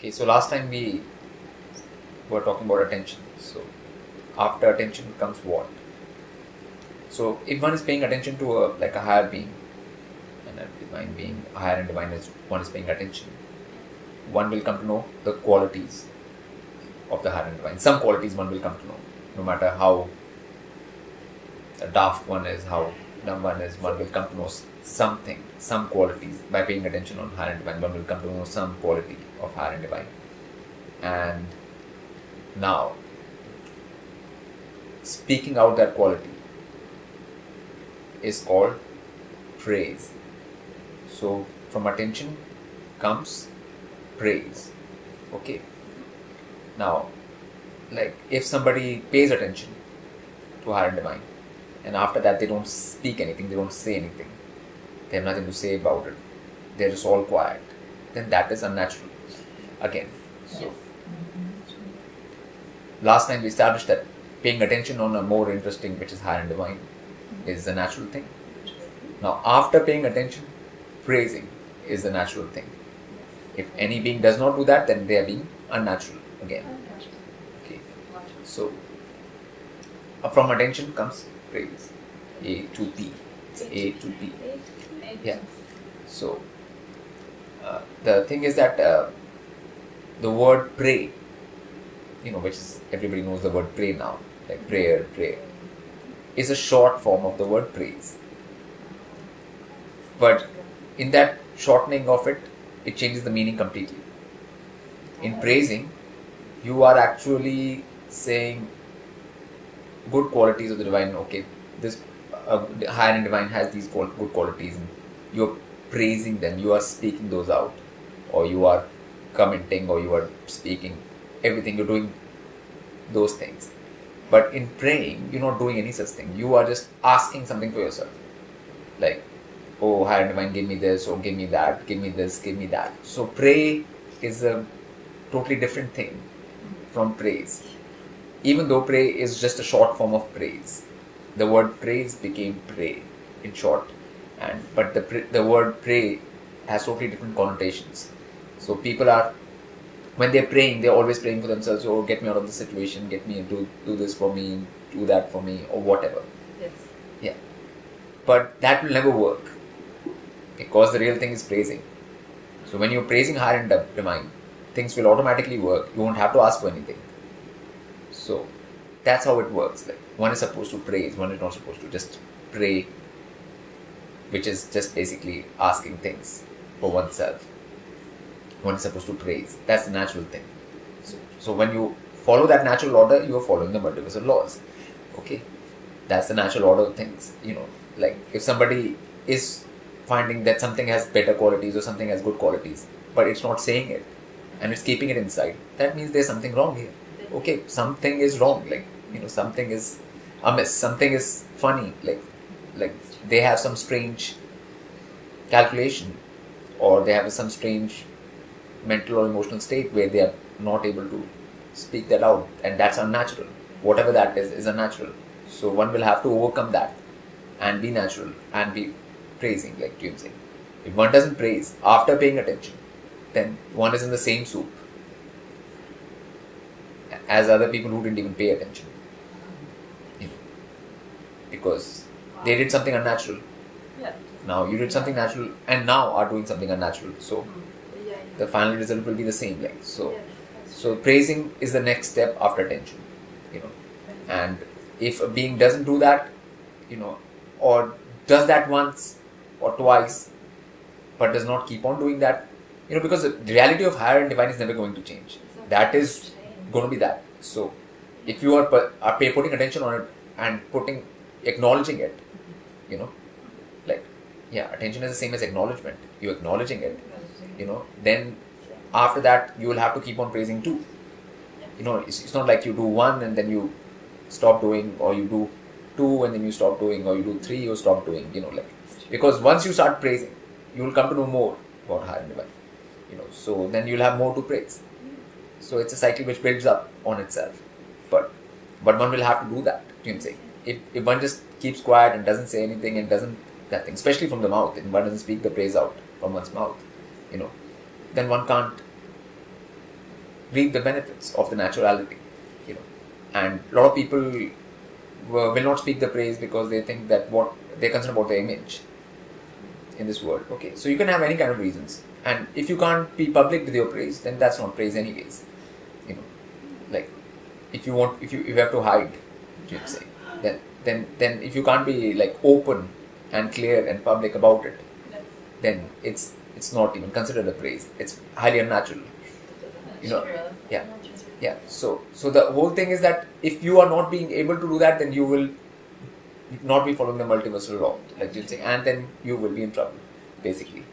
Okay, so last time we were talking about attention. So after attention comes what? So if one is paying attention to a higher being, and a divine being, a higher and divine is one is paying attention, one will come to know the qualities of the higher and divine. Some qualities one will come to know, no matter how daft one is, how dumb one is, one will come to know something, some qualities. By paying attention on higher and divine, one will come to know some quality of higher and divine. And now, speaking out that quality is called praise. So from attention comes praise. Okay. Now, like if somebody pays attention to higher and divine, and after that they don't speak anything, they don't say anything, they have nothing to say about it, they're just all quiet, then that is unnatural. Again, so last time we established that paying attention on a more interesting, which is higher and divine, is a natural thing. Now, after paying attention, praising is the natural thing. If any being does not do that, then they are being unnatural again. Okay. So, from attention comes praise. A to P. It's A to P. Yeah. So, the thing is that the word pray, which is, everybody knows the word pray now, like prayer, is a short form of the word praise. But in that shortening of it, it changes the meaning completely. In praising, you are actually saying good qualities of the divine. Okay, this higher and divine has these good qualities, and you're praising them, you are speaking those out, or you are commenting, or you are speaking everything, you're doing those things. But in praying, you're not doing any such thing. You are just asking something for yourself. Like, oh, higher and divine, give me this, or give me that, give me this, give me that. So pray is a totally different thing from praise. Even though pray is just a short form of praise, the word praise became pray in short. But the word pray has totally different connotations. So people are, when they're praying, they're always praying for themselves. Oh, get me out of this situation, get me, do this for me, do that for me, or whatever. Yes. Yeah. But that will never work, because the real thing is praising. So when you're praising higher and divine, things will automatically work. You won't have to ask for anything. So that's how it works. Like, one is supposed to praise, one is not supposed to just pray, which is just basically asking things for oneself. One is supposed to praise. That's the natural thing. So when you follow that natural order, you are following the multiversal laws. Okay? That's the natural order of things. Like if somebody is finding that something has better qualities or something has good qualities, but it's not saying it, and it's keeping it inside, that means there's something wrong here. Okay, something is wrong. Like, something is amiss, something is funny. Like they have some strange calculation, or they have some strange mental or emotional state where they are not able to speak that out, and that's unnatural. Whatever that is unnatural. So one will have to overcome that and be natural and be praising, like Jim saying. If one doesn't praise after paying attention, then one is in the same soup as other people who didn't even pay attention. Because they did something unnatural. Yeah. Now you did something natural and now are doing something unnatural. So the final result will be the same. So praising is the next step after attention. And if a being doesn't do that, or does that once or twice, but does not keep on doing that, because the reality of higher and divine is never going to change. That is going to be that. So if you are putting attention on it and acknowledging it, attention is the same as acknowledgement. You're acknowledging it, then after that you will have to keep on praising too. It's not like you do one and then you stop doing, or you do two and then you stop doing, or you do three, you stop doing, because once you start praising, you will come to know more about higher and divine, so then you'll have more to praise. So it's a cycle which builds up on itself. But one will have to do that. If one just keeps quiet and doesn't say anything and doesn't that thing, especially from the mouth, and one doesn't speak the praise out from one's mouth, then one can't reap the benefits of the naturality, And a lot of people will not speak the praise because they think that what they're concerned about the image in this world. Okay, so you can have any kind of reasons, and if you can't be public with your praise, then that's not praise anyways. Like if you have to hide, you'd say, then if you can't be like open and clear and public about it, then it's not even considered a praise. It's highly unnatural. Yeah. So the whole thing is that if you are not being able to do that, then you will not be following the multiversal law, like you'll say, and then you will be in trouble, basically.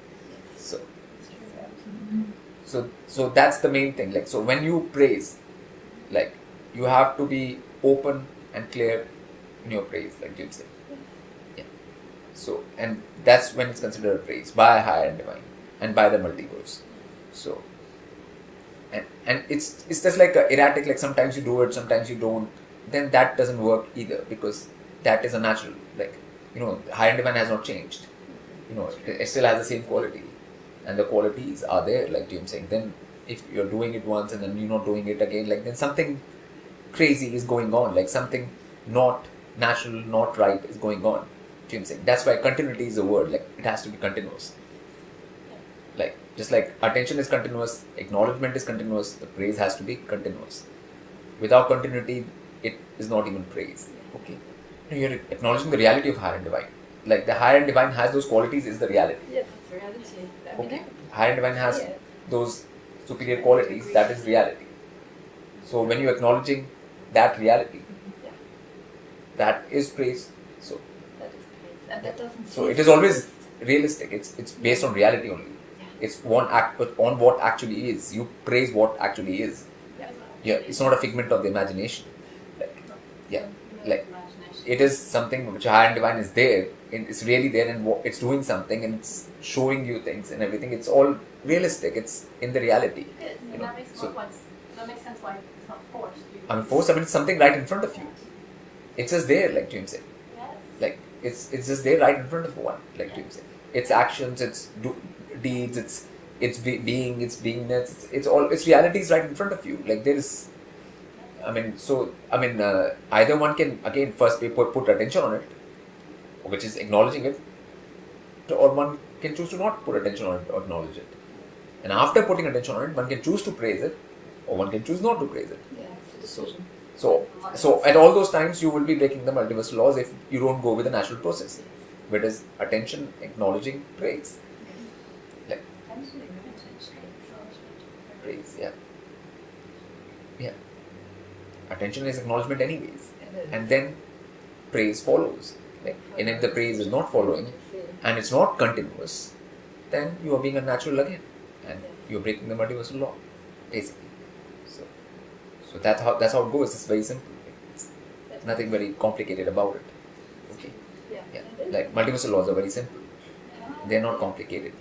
So that's the main thing. Like, so when you praise, like, you have to be open and clear in your praise, like you'll say. Yeah. So, and that's when it's considered a praise by higher and divine and by the multiverse. So, and it's just like erratic, like sometimes you do it, sometimes you don't. Then that doesn't work either, because that is a natural, like, higher and divine has not changed. It still has the same quality, and the qualities are there, like I'm saying. Then if you're doing it once and then you're not doing it again, like, then something crazy is going on, like something not natural, not right is going on. I'm saying. That's why continuity is a word, like it has to be continuous. Like, just like attention is continuous, acknowledgement is continuous, the praise has to be continuous. Without continuity, it is not even praise. Okay. You're acknowledging the reality of higher and divine. Like, the higher and divine has those qualities, is the reality. Yeah, that's reality. Okay. Higher and divine has those superior qualities, that is reality. So when you're acknowledging that reality, that is praise. So that is praise. And that doesn't so it is always realistic. It's based on reality only. It's on what actually is. You praise what actually is. Yeah, it's not a figment of the imagination. Like it is something which higher and divine is there. It's really there, and it's doing something, and it's showing you things and everything. It's all realistic. It's in the reality. That makes sense why it's not forced. Forced. It's something right in front of you. It's just there, like Jim said. Yes. Like it's just there, right in front of one, like Jim said. It's actions, it's deeds, it's being, it's beingness. It's realities right in front of you. Like there is. Either one can again first put attention on it, which is acknowledging it, or one can choose to not put attention on it or acknowledge it. And after putting attention on it, one can choose to praise it, or one can choose not to praise it. So at all those times, you will be breaking the multiversal laws if you don't go with the natural process, which is attention, acknowledging, praise. Like praise, yeah. Attention is acknowledgement anyways, and then praise follows. Like, and if the praise is not following and it's not continuous, then you are being unnatural again, and you are breaking the multiversal law, basically. So that's how it goes. It's very simple. It's nothing very complicated about it. Okay. Yeah. Like multiversal laws are very simple. They're not complicated.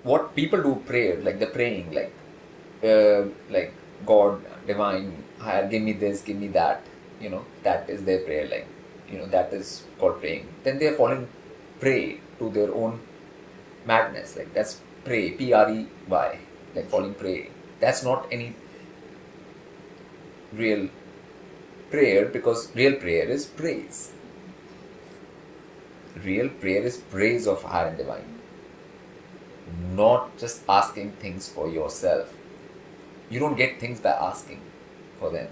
What people do prayer, like the praying, like God, divine, higher, give me this, give me that. That is their prayer. Like, that is called praying. Then they are falling prey to their own madness. Like, that's prey, prey, like falling prey. That's not any real prayer, because real prayer is praise. Real prayer is praise of higher and divine. Not just asking things for yourself. You don't get things by asking for them.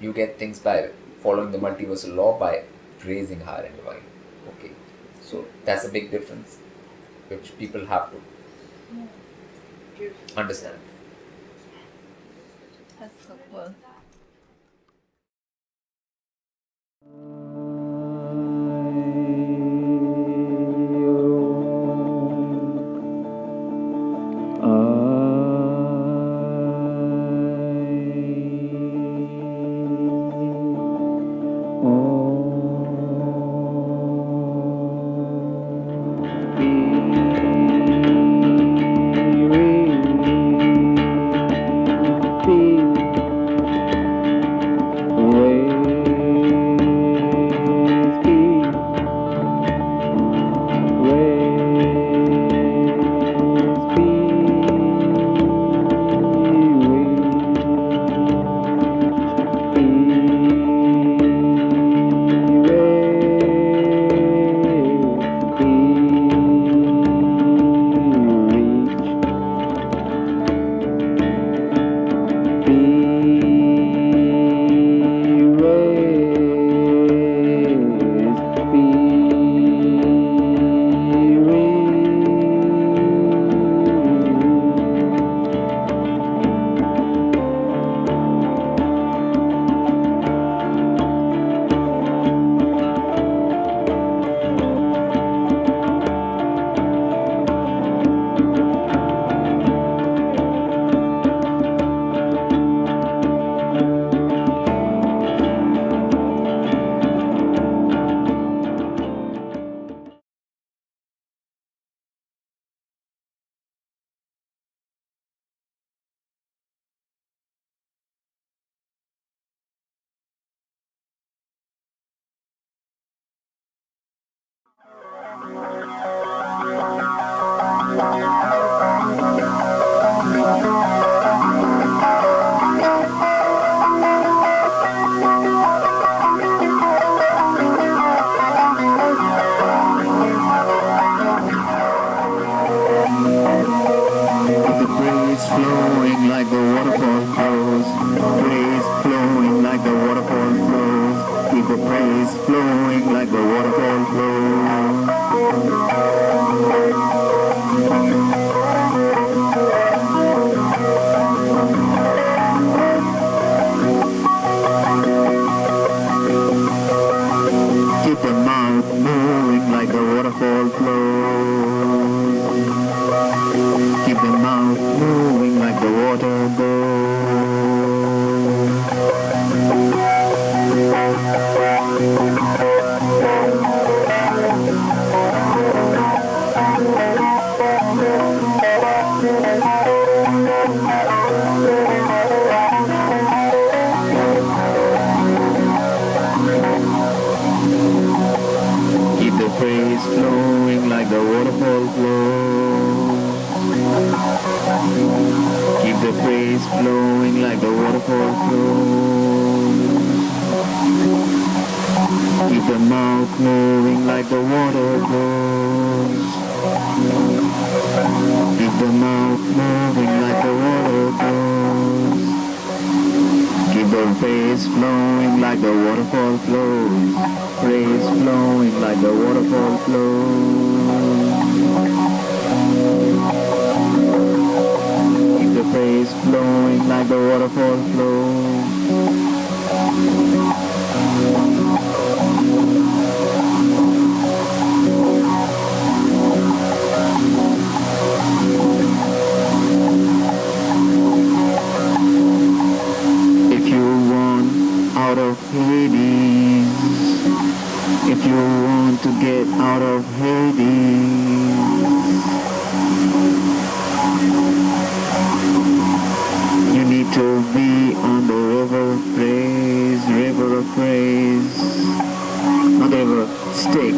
You get things by following the multiversal law, by praising higher and divine. Okay. So that's a big difference, which people have to understand. That's so cool. praise flowing like the waterfall flows. Keep the mouth moving like the waterfall flows. Keep the mouth moving like the water goes. Keep the praise flowing like the waterfall flows. Keep the praise flowing like the waterfall flows. Keep the mouth moving like the water goes. Keep the mouth moving like the water goes. Keep the praise flowing like the waterfall flows. Praise flowing like the waterfall flows. Keep the praise flowing like the waterfall flows. If you want out of Hades, if you want to get out of Hades, you need to be on the river of praise, river of praise, not the river of Styx,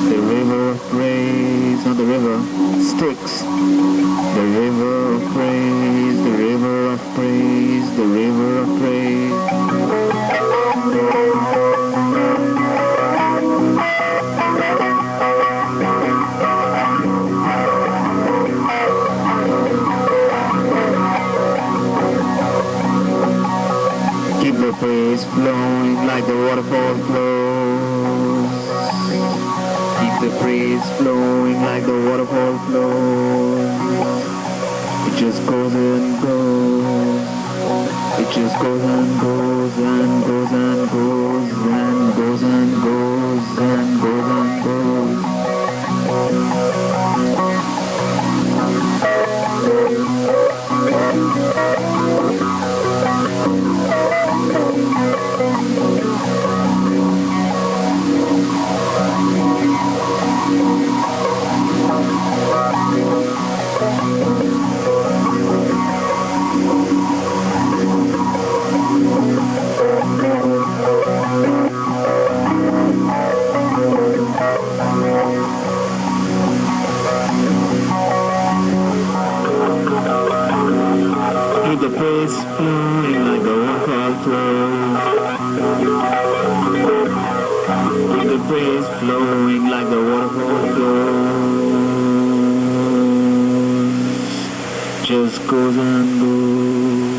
the river of praise, not the river Styx, the river of praise, the river of praise, the river of praise. Keep the praise flowing like the waterfall flows. Keep the praise flowing like the waterfall flows. It just goes and goes. It just goes and goes and goes and goes and goes and goes and goes and goes. Keep the praise flowing like the waterfall flows. Keep the praise flowing like the waterfall flows. Just goes and goes.